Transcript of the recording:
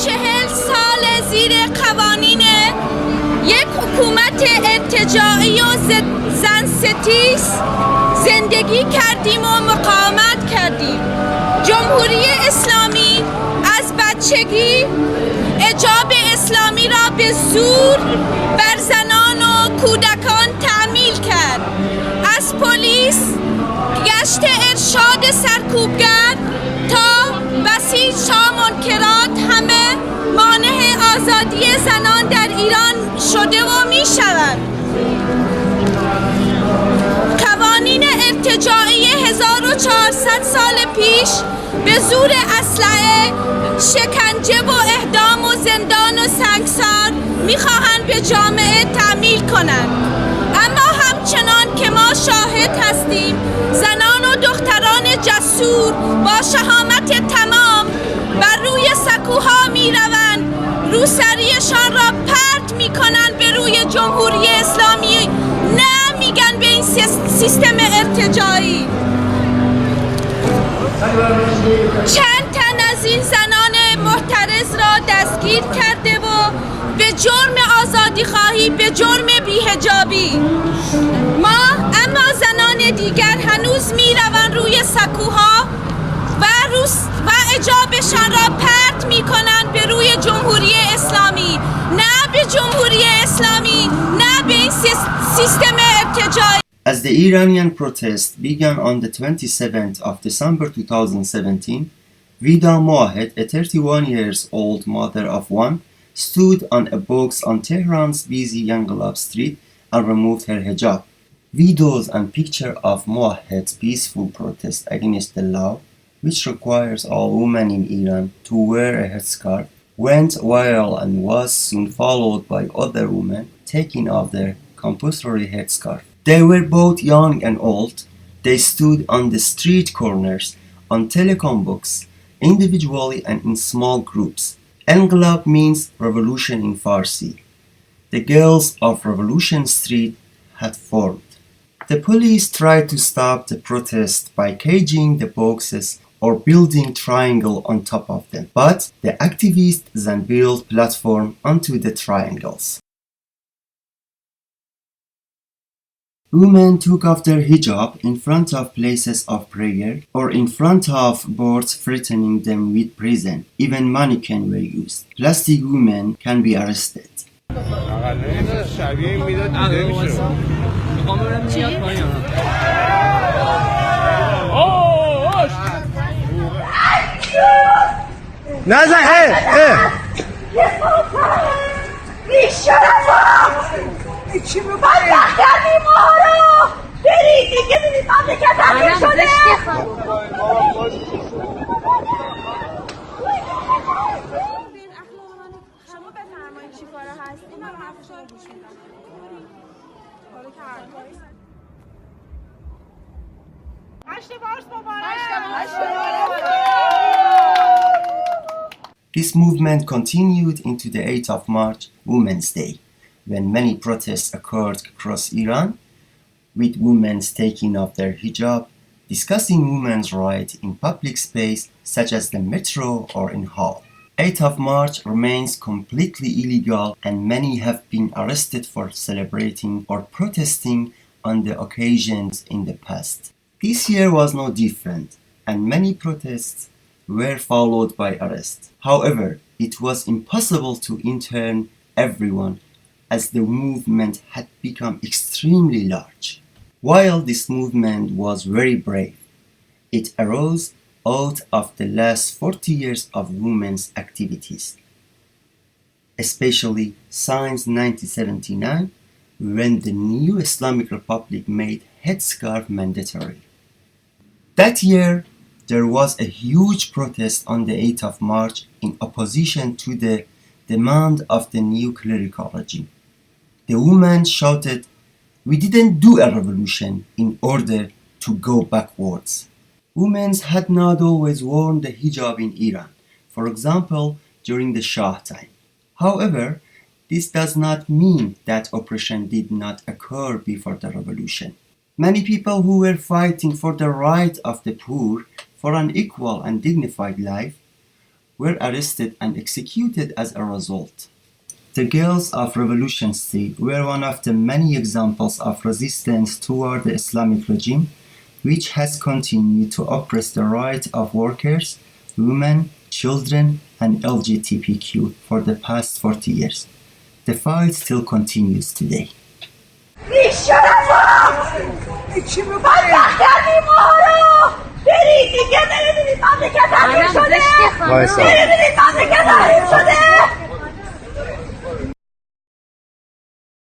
40 سال زیر قوانین یک حکومت ارتجاعی و زن ستیز زندگی کردیم و مقاومت کردیم. جمهوری اسلامی از بچگی حجاب اسلامی را به زور بر زنان و کودکان تعمیل کرد. از پلیس، گشت ارشاد سرکوبگر تا بسیج تا منکرات همه مانع آزادی زنان در ایران شده و می شود. قوانین ارتجاعی 1400 سال پیش به زور اسلحه، شکنجه و اعدام و زندان و سنگسار میخواهند به جامعه تعمیل کنند. اما همچنان که ما شاهد هستیم زنان و دختران جسور با شهامت تمام بر روی سکوها میروند، روسریشان را پرت میکنند به روی جمهوری اسلامی. نه، میگن به این سیستم ارتجاعی. چند تن از این زنان محترز را دستگیر کرده و به جرم آزادی خواهی، به جرم بی‌حجابی. اما زنان دیگر هنوز میروند روی سکوها و حجابشان را پرت میکنند به روی جمهوری اسلامی. نه به جمهوری اسلامی، نه به این سیستم ارتجاعی. As the Iranian protest began on the 27th of December 2017, Vida Moahed, a 31-year-old mother of one, stood on a box on Tehran's busy Enqalab street and removed her hijab. Videos and pictures of Moahed's peaceful protest against the law, which requires all women in Iran to wear a headscarf, went viral and was soon followed by other women taking off their compulsory headscarf. They were both young and old. They stood on the street corners, on telecom booths, individually and in small groups. Enqalab means revolution in Farsi. The girls of Revolution Street had formed. The police tried to stop the protest by caging the boxes or building triangle on top of them, but the activists then built platform onto the triangles. Women took off their hijab in front of places of prayer or in front of boards threatening them with prison. Even mannequins were used. Plastic women can be arrested. کردیم ما رو برید دیگه، ببینید مملکت تغییر شده. شما بفرمایید چی کاره هستی، من حرفشو رو گوش میدم. This movement continued into the 8th of March, Women's Day, when many protests occurred across Iran, with women taking off their hijab, discussing women's rights in public space such as the metro or in hall. 8th of March remains completely illegal and many have been arrested for celebrating or protesting on the occasions in the past. This year was no different and many protests were followed by arrests. However, it was impossible to intern everyone as the movement had become extremely large. While this movement was very brave, it arose out of the last 40 years of women's activities, especially since 1979, when the new Islamic Republic made headscarf mandatory. That year, there was a huge protest on the 8th of March in opposition to the demand of the new clerical regime. The women shouted, "We didn't do a revolution in order to go backwards." Women had not always worn the hijab in Iran, for example, during the Shah time. However, this does not mean that oppression did not occur before the revolution. Many people who were fighting for the right of the poor for an equal and dignified life were arrested and executed as a result. The girls of Revolution City were one of the many examples of resistance toward the Islamic regime, which has continued to oppress the rights of workers, women, children, and LGBTQ for the past 40 years. The fight still continues today. بخیار